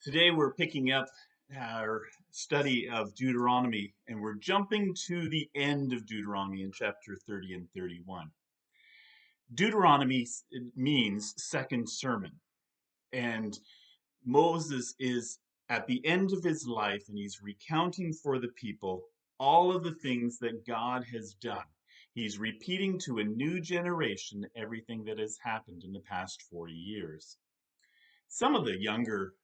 Today we're picking up our study of Deuteronomy, and we're jumping to the end of Deuteronomy in chapter 30 and 31. Deuteronomy means second sermon, and Moses is at the end of his life, and he's recounting for the people all of the things that God has done. He's repeating to a new generation everything that has happened in the past 40 years. Some of the younger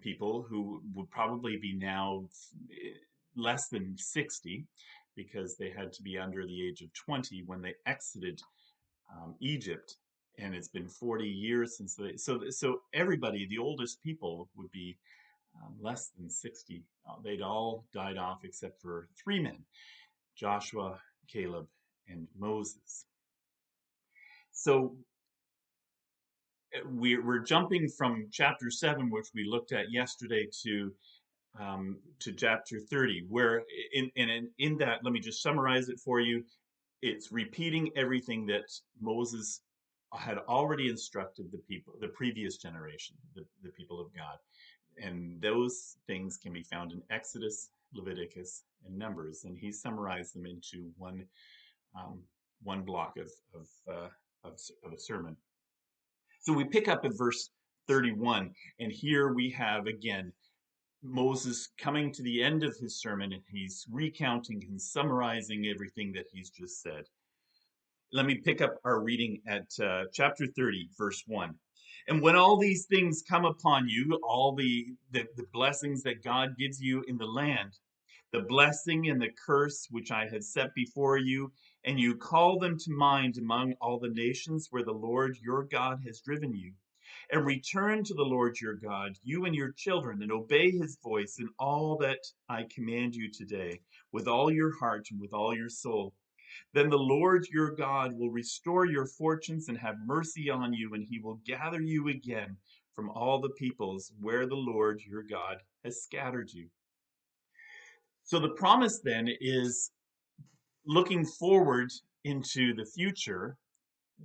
people who would probably be now less than 60 because they had to be under the age of 20 when they exited Egypt. And it's been 40 years since they, so everybody, the oldest people would be less than 60. They'd all died off except for three men, Joshua, Caleb, and Moses. So we're jumping from chapter 7, which we looked at yesterday, to chapter 30, where in that, let me just summarize it for you. It's repeating everything that Moses had already instructed the people, the previous generation, the people of God. And those things can be found in Exodus, Leviticus, and Numbers. And he summarized them into one block of a sermon. So we pick up at verse 31, and here we have again Moses coming to the end of his sermon, and he's recounting and summarizing everything that he's just said. Let me pick up our reading at chapter 30, verse 1. And when all these things come upon you, all the blessings that God gives you in the land, the blessing and the curse which I have set before you, and you call them to mind among all the nations where the Lord your God has driven you, and return to the Lord your God, you and your children, and obey his voice in all that I command you today, with all your heart and with all your soul. Then the Lord your God will restore your fortunes and have mercy on you, and he will gather you again from all the peoples where the Lord your God has scattered you. So the promise then is looking forward into the future,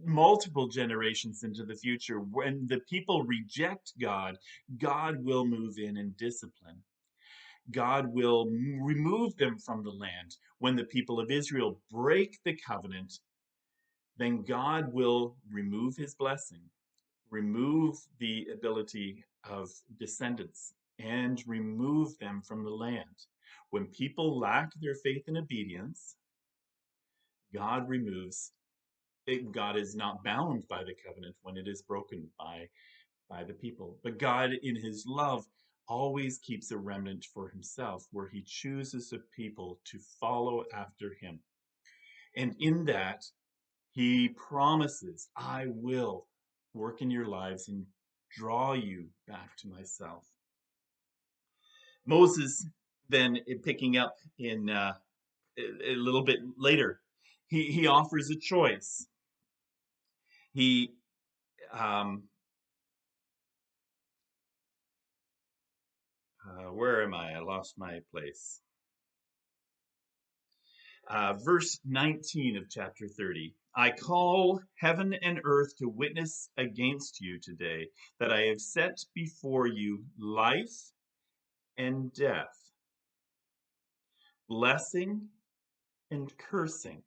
multiple generations into the future. When the people reject God, God will move in and discipline. God will remove them from the land. When the people of Israel break the covenant, then God will remove his blessing, remove the ability of descendants, and remove them from the land. When people lack their faith and obedience, God removes it. God is not bound by the covenant when it is broken by the people. But God, in his love, always keeps a remnant for himself, where he chooses a people to follow after him. And in that, he promises, I will work in your lives and draw you back to myself. Moses, then picking up in a little bit later, he offers a choice. He where am I? I lost my place. Verse 19 of chapter 30. I call heaven and earth to witness against you today that I have set before you life and death, blessing and cursing.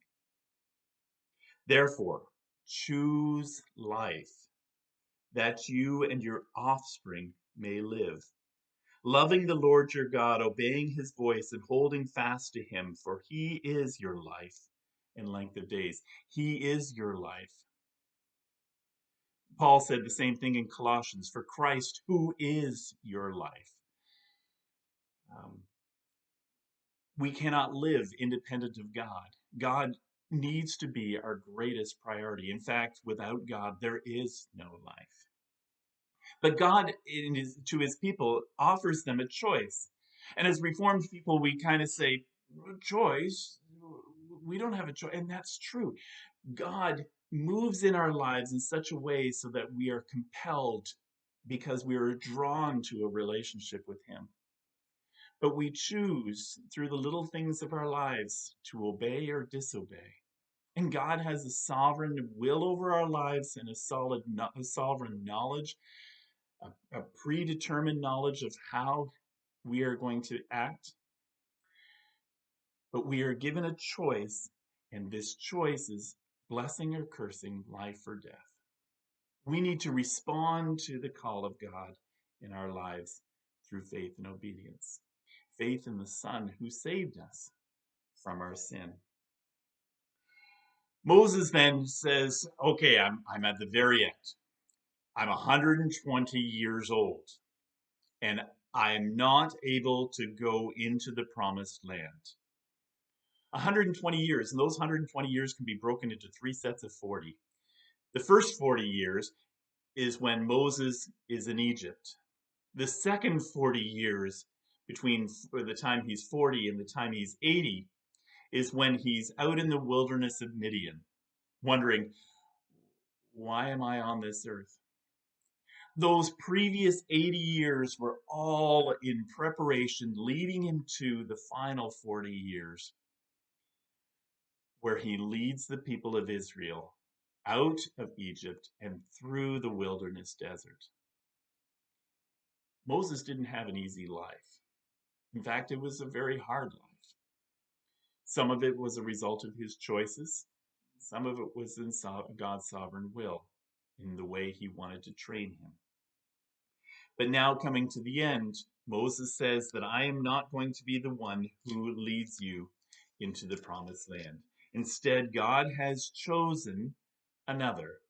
Therefore, choose life, that you and your offspring may live, loving the Lord your God, obeying his voice, and holding fast to him, for he is your life and length of days. He is your life. Paul said the same thing in Colossians, for Christ, who is your life. We cannot live independent of God. God needs to be our greatest priority. In fact, without God, there is no life. But God, to his people, offers them a choice. And as Reformed people, we kind of say, choice? We don't have a choice. And that's true. God moves in our lives in such a way so that we are compelled because we are drawn to a relationship with him. But we choose through the little things of our lives to obey or disobey. And God has a sovereign will over our lives and a sovereign knowledge a predetermined knowledge of how we are going to act, but we are given a choice, and this choice is blessing or cursing, life or death. We need to respond to the call of God in our lives through faith and obedience. Faith in the Son who saved us from our sin. Moses then says, okay, I'm at the very end. I'm 120 years old, and I'm not able to go into the promised land. 120 years, and those 120 years can be broken into 3 sets of 40. The first 40 years is when Moses is in Egypt. The second 40 years, between the time he's 40 and the time he's 80, is when he's out in the wilderness of Midian, wondering, why am I on this earth? Those previous 80 years were all in preparation, leading him to the final 40 years, where he leads the people of Israel out of Egypt and through the wilderness desert. Moses didn't have an easy life. In fact, it was a very hard life. Some of it was a result of his choices. Some of it was in God's sovereign will, in the way he wanted to train him. But now, coming to the end, Moses says that I am not going to be the one who leads you into the promised land. Instead, God has chosen another.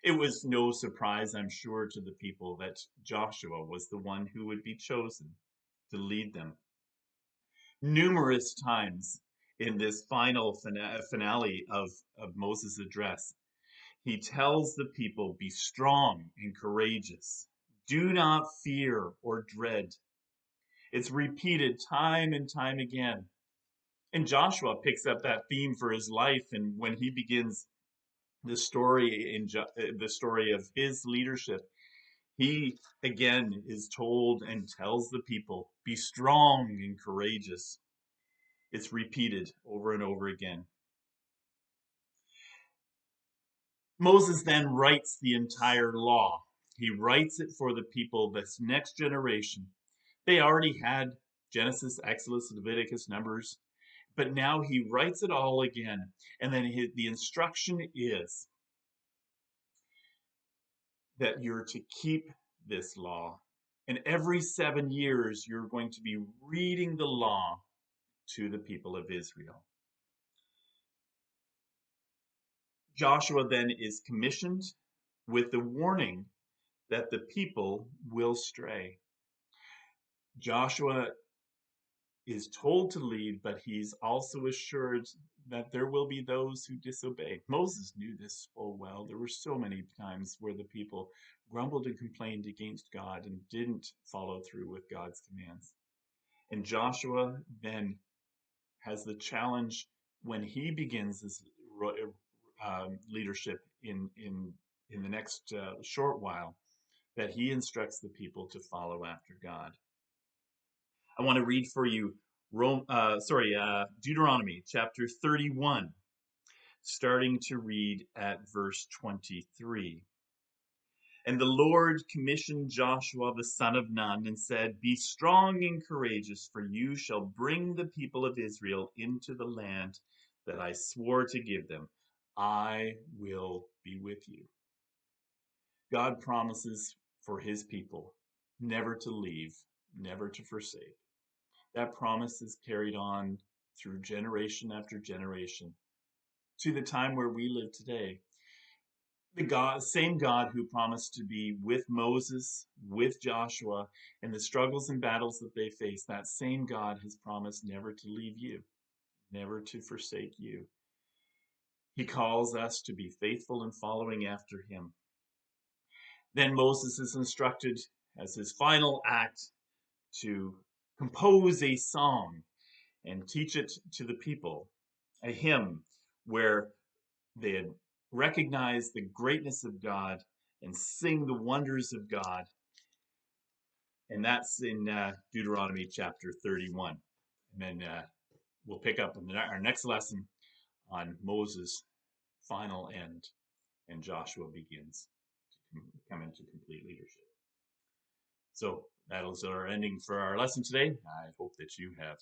It was no surprise, I'm sure, to the people that Joshua was the one who would be chosen to lead them. Numerous times in this final finale of Moses' address, he tells the people, be strong and courageous. Do not fear or dread. It's repeated time and time again. And Joshua picks up that theme for his life, and when he begins the story of his leadership, he again is told and tells the people, be strong and courageous. It's repeated over and over again. Moses then writes the entire law. He writes it for the people, this next generation. They already had Genesis, Exodus, Leviticus, Numbers, but now he writes it all again. And then the instruction is that you're to keep this law. And every 7 years, you're going to be reading the law to the people of Israel. Joshua then is commissioned with the warning that the people will stray. Joshua is told to lead, but he's also assured that there will be those who disobey. Moses knew this full well. There were so many times where the people grumbled and complained against God and didn't follow through with God's commands. And Joshua then has the challenge when he begins his leadership in the next short while, that he instructs the people to follow after God. I want to read for you Deuteronomy chapter 31, starting to read at verse 23. And the Lord commissioned Joshua the son of Nun and said, be strong and courageous, for you shall bring the people of Israel into the land that I swore to give them. I will be with you. God promises for his people never to leave, never to forsake. That promise is carried on through generation after generation to the time where we live today. The same God who promised to be with Moses, with Joshua, and the struggles and battles that they face, that same God has promised never to leave you, never to forsake you. He calls us to be faithful in following after him. Then Moses is instructed as his final act to compose a song and teach it to the people, a hymn where they had recognized the greatness of God and sing the wonders of God. And that's in Deuteronomy chapter 31. And then we'll pick up in our next lesson on Moses' final end, and Joshua begins to come into complete leadership. So that is our ending for our lesson today. I hope that you have